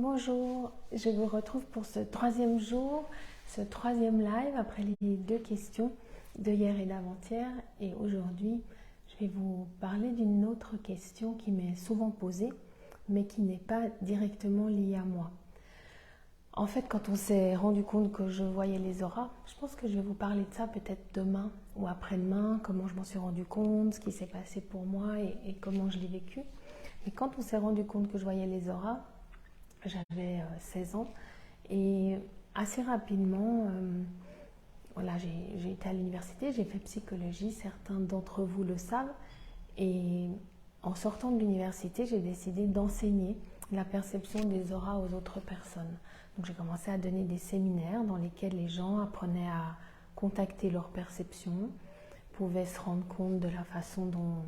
Bonjour, je vous retrouve pour ce troisième jour, ce troisième live après les deux questions de hier et d'avant-hier. Et aujourd'hui, je vais vous parler d'une autre question qui m'est souvent posée, mais qui n'est pas directement liée à moi. En fait, quand on s'est rendu compte que je voyais les auras, je pense que je vais vous parler de ça peut-être demain ou après-demain, comment je m'en suis rendu compte, ce qui s'est passé pour moi et comment je l'ai vécu. Et quand on s'est rendu compte que je voyais les auras, j'avais 16 ans et assez rapidement, voilà, j'ai été à l'université, j'ai fait psychologie, certains d'entre vous le savent. Et en sortant de l'université, j'ai décidé d'enseigner la perception des auras aux autres personnes. Donc j'ai commencé à donner des séminaires dans lesquels les gens apprenaient à contacter leur perception, pouvaient se rendre compte de la façon dont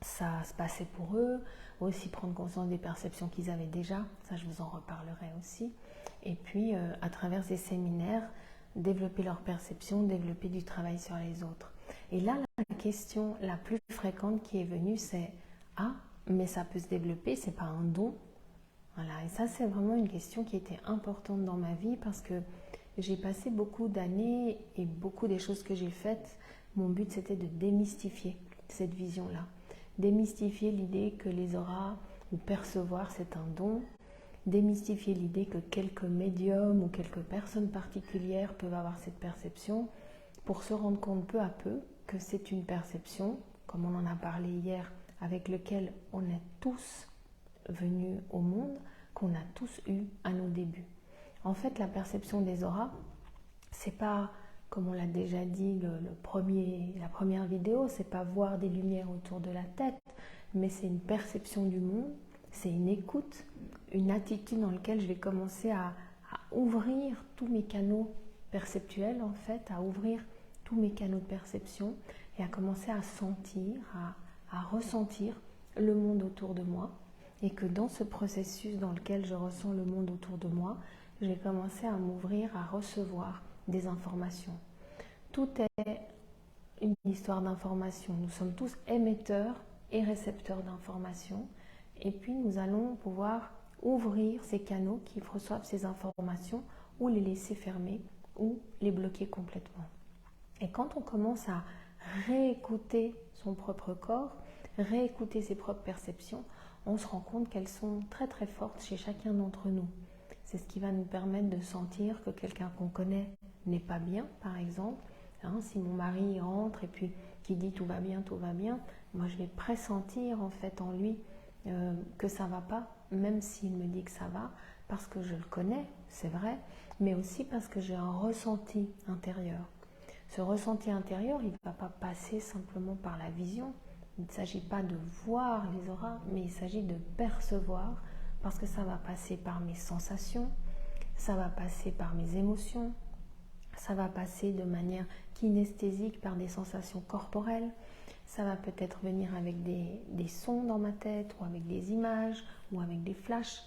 ça se passait pour eux, aussi prendre conscience des perceptions qu'ils avaient déjà, ça je vous en reparlerai aussi. Et puis à travers ces séminaires, développer leur perception, développer du travail sur les autres. Et là, la question la plus fréquente qui est venue, c'est « Ah, mais ça peut se développer, c'est pas un don ?» Voilà, et ça c'est vraiment une question qui était importante dans ma vie parce que j'ai passé beaucoup d'années et beaucoup des choses que j'ai faites, mon but c'était de démystifier cette vision-là. Démystifier l'idée que les auras ou percevoir c'est un don, démystifier l'idée que quelques médiums ou quelques personnes particulières peuvent avoir cette perception pour se rendre compte peu à peu que c'est une perception, comme on en a parlé hier, avec laquelle on est tous venus au monde, qu'on a tous eu à nos débuts. En fait, la perception des auras, c'est pas, comme on l'a déjà dit la première vidéo, c'est pas voir des lumières autour de la tête, mais c'est une perception du monde, c'est une écoute, une attitude dans laquelle je vais commencer à ouvrir tous mes canaux perceptuels en fait, à ouvrir tous mes canaux de perception et à commencer à sentir, à ressentir le monde autour de moi. Et que dans ce processus dans lequel je ressens le monde autour de moi, je vais commencer à m'ouvrir, à recevoir des informations. Tout est une histoire d'information. Nous sommes tous émetteurs et récepteurs d'informations. Et puis nous allons pouvoir ouvrir ces canaux qui reçoivent ces informations ou les laisser fermer ou les bloquer complètement. Et quand on commence à réécouter son propre corps, réécouter ses propres perceptions, on se rend compte qu'elles sont très très fortes chez chacun d'entre nous. C'est ce qui va nous permettre de sentir que quelqu'un qu'on connaît n'est pas bien, par exemple. Si mon mari rentre et puis qui dit tout va bien, moi je vais pressentir en fait en lui que ça va pas, même s'il me dit que ça va, parce que je le connais, c'est vrai, mais aussi parce que j'ai un ressenti intérieur. Ce ressenti intérieur, il ne va pas passer simplement par la vision. Il ne s'agit pas de voir les auras, mais il s'agit de percevoir, parce que ça va passer par mes sensations, ça va passer par mes émotions, ça va passer de manière kinesthésique par des sensations corporelles, ça va peut-être venir avec des sons dans ma tête, ou avec des images, ou avec des flashs.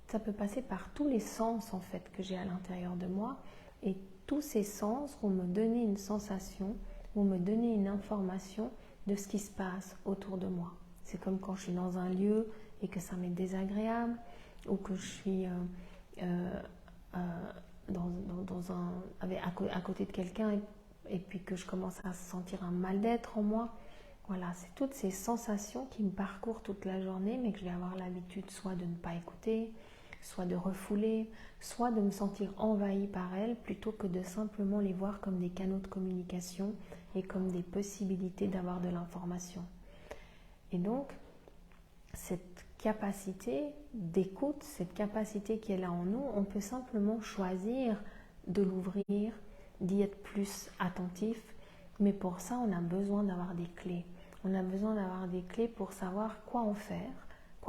Ça peut passer par tous les sens en fait que j'ai à l'intérieur de moi, et tous ces sens vont me donner une sensation, vont me donner une information de ce qui se passe autour de moi. C'est comme quand je suis dans un lieu et que ça m'est désagréable, ou que je suis à côté de quelqu'un et puis que je commence à sentir un mal-être en moi. Voilà, c'est toutes ces sensations qui me parcourent toute la journée, mais que je vais avoir l'habitude soit de ne pas écouter, soit de refouler, soit de me sentir envahie par elles, plutôt que de simplement les voir comme des canaux de communication et comme des possibilités d'avoir de l'information. Et donc, cette capacité d'écoute, cette capacité qui est là en nous, on peut simplement choisir de l'ouvrir, d'y être plus attentif, mais pour ça, on a besoin d'avoir des clés. On a besoin d'avoir des clés pour savoir quoi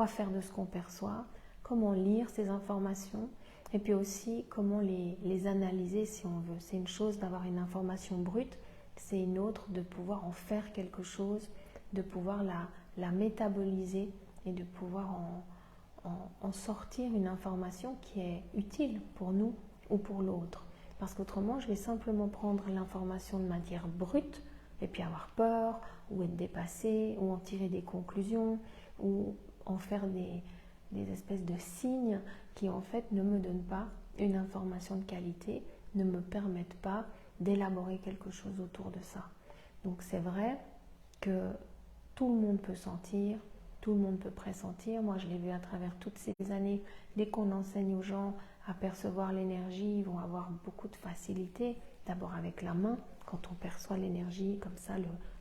faire de ce qu'on perçoit, comment lire ces informations, et puis aussi comment les analyser si on veut. C'est une chose d'avoir une information brute, c'est une autre de pouvoir en faire quelque chose, de pouvoir la métaboliser et de pouvoir en sortir une information qui est utile pour nous ou pour l'autre. Parce qu'autrement, je vais simplement prendre l'information de manière brute et puis avoir peur ou être dépassé ou en tirer des conclusions ou en faire des espèces de signes qui en fait ne me donnent pas une information de qualité, ne me permettent pas d'élaborer quelque chose autour de ça. Donc c'est vrai que tout le monde peut sentir, tout le monde peut pressentir. Moi je l'ai vu à travers toutes ces années, dès qu'on enseigne aux gens à percevoir l'énergie, ils vont avoir beaucoup de facilité, d'abord avec la main, quand on perçoit l'énergie comme ça,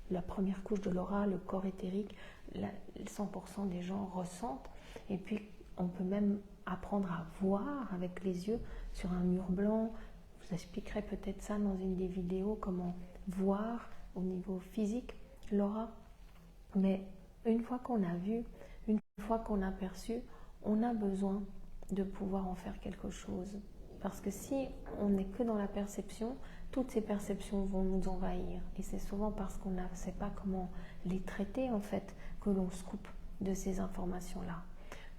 la première couche de l'aura, le corps éthérique, 100% des gens ressentent. Et puis on peut même apprendre à voir avec les yeux sur un mur blanc. Je vous expliquerai peut-être ça dans une des vidéos, comment voir au niveau physique l'aura. Mais une fois qu'on a vu, une fois qu'on a perçu, on a besoin de pouvoir en faire quelque chose. Parce que si on n'est que dans la perception, toutes ces perceptions vont nous envahir. Et c'est souvent parce qu'on ne sait pas comment les traiter, en fait, que l'on se coupe de ces informations-là.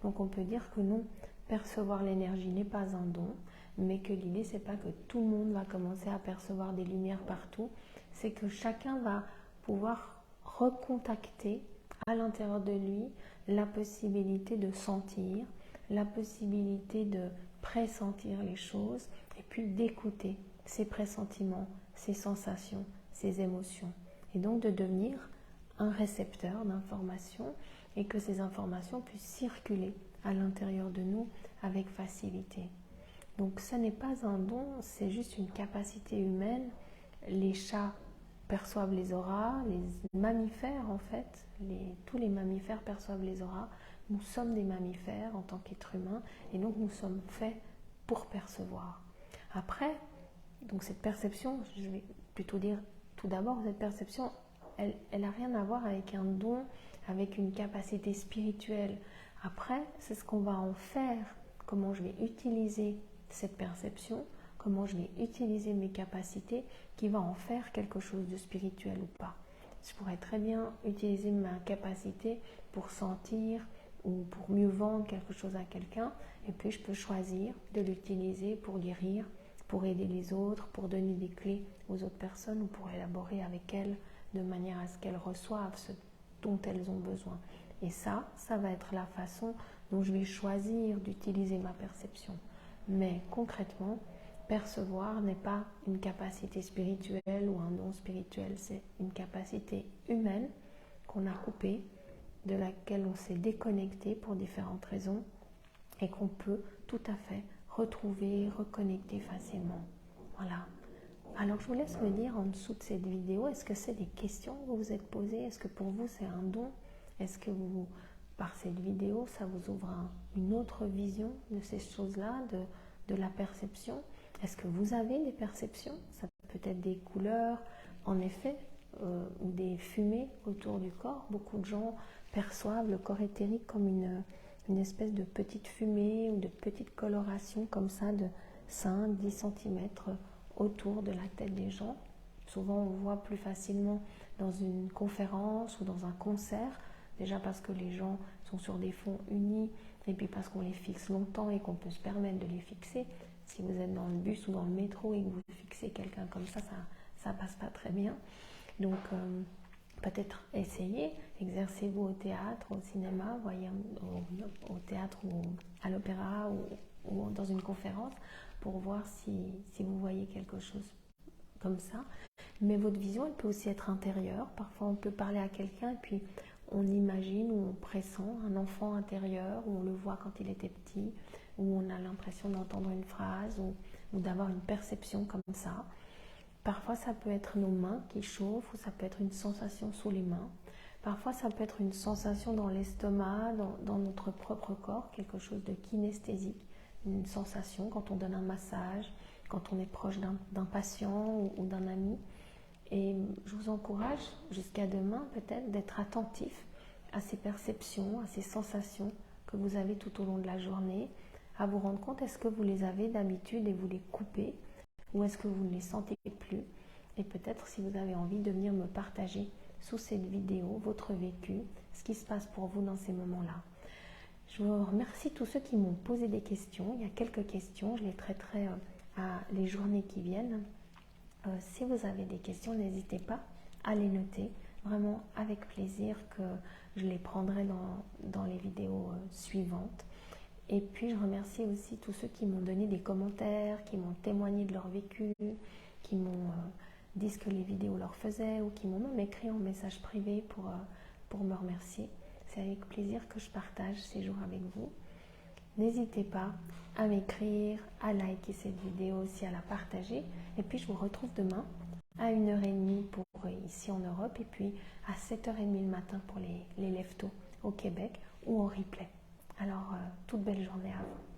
Donc on peut dire que non, percevoir l'énergie n'est pas un don, mais que l'idée, c'est pas que tout le monde va commencer à percevoir des lumières partout, c'est que chacun va pouvoir recontacter à l'intérieur de lui la possibilité de sentir, la possibilité de pressentir les choses et puis d'écouter ses pressentiments, ses sensations, ses émotions. Et donc de devenir un récepteur d'informations et que ces informations puissent circuler à l'intérieur de nous avec facilité. Donc ce n'est pas un don, c'est juste une capacité humaine. Les chats perçoivent les auras, les mammifères en fait, tous les mammifères perçoivent les auras. Nous sommes des mammifères en tant qu'êtres humains et donc nous sommes faits pour percevoir. Après, donc cette perception, je vais plutôt dire tout d'abord, cette perception, elle n'a rien à voir avec un don, avec une capacité spirituelle. Après, c'est ce qu'on va en faire, comment je vais utiliser cette perception, comment je vais utiliser mes capacités, qui va en faire quelque chose de spirituel ou pas. Je pourrais très bien utiliser ma capacité pour sentir ou pour mieux vendre quelque chose à quelqu'un, et puis je peux choisir de l'utiliser pour guérir, pour aider les autres, pour donner des clés aux autres personnes ou pour élaborer avec elles de manière à ce qu'elles reçoivent ce dont elles ont besoin. Et ça va être la façon dont je vais choisir d'utiliser ma perception. Mais concrètement, percevoir n'est pas une capacité spirituelle ou un don spirituel, c'est une capacité humaine qu'on a coupée, de laquelle on s'est déconnecté pour différentes raisons et qu'on peut tout à fait retrouver, reconnecter facilement. Voilà. Alors je vous laisse me dire en dessous de cette vidéo, est-ce que c'est des questions que vous vous êtes posées? Est-ce que pour vous c'est un don? Est-ce que vous, par cette vidéo, ça vous ouvre une autre vision de ces choses-là, de la perception? Est-ce que vous avez des perceptions? Ça peut être des couleurs, en effet, ou des fumées autour du corps. Beaucoup de gens perçoivent le corps éthérique comme une espèce de petite fumée ou de petite coloration comme ça de 5-10 cm autour de la tête des gens. Souvent on voit plus facilement dans une conférence ou dans un concert, déjà parce que les gens sont sur des fonds unis et puis parce qu'on les fixe longtemps et qu'on peut se permettre de les fixer. Si vous êtes dans le bus ou dans le métro et que vous fixez quelqu'un comme ça passe pas très bien. Donc peut-être essayez, exercez-vous au théâtre, au cinéma, voyez au théâtre ou à l'opéra ou dans une conférence pour voir si vous voyez quelque chose comme ça. Mais votre vision, elle peut aussi être intérieure. Parfois, on peut parler à quelqu'un et puis on imagine ou on pressent un enfant intérieur, ou on le voit quand il était petit, ou on a l'impression d'entendre une phrase ou d'avoir une perception comme ça. Parfois, ça peut être nos mains qui chauffent ou ça peut être une sensation sous les mains. Parfois, ça peut être une sensation dans l'estomac, dans notre propre corps, quelque chose de kinesthésique, une sensation quand on donne un massage, quand on est proche d'un patient ou d'un ami. Et je vous encourage, jusqu'à demain peut-être, d'être attentif à ces perceptions, à ces sensations que vous avez tout au long de la journée, à vous rendre compte, est-ce que vous les avez d'habitude et vous les coupez, ou est-ce que vous ne les sentez plus? Et peut-être si vous avez envie de venir me partager sous cette vidéo votre vécu, ce qui se passe pour vous dans ces moments-là. Je vous remercie tous ceux qui m'ont posé des questions. Il y a quelques questions, je les traiterai à les journées qui viennent. Si vous avez des questions, n'hésitez pas à les noter, vraiment avec plaisir que je les prendrai dans les vidéos suivantes. Et puis je remercie aussi tous ceux qui m'ont donné des commentaires, qui m'ont témoigné de leur vécu, qui m'ont dit ce que les vidéos leur faisaient ou qui m'ont même écrit en message privé pour me remercier. C'est avec plaisir que je partage ces jours avec vous. N'hésitez pas à m'écrire, à liker cette vidéo aussi, à la partager. Et puis je vous retrouve demain à 1h30 pour ici en Europe et puis à 7h30 le matin pour les lève-tôt au Québec ou en replay. Alors, toute belle journée à vous.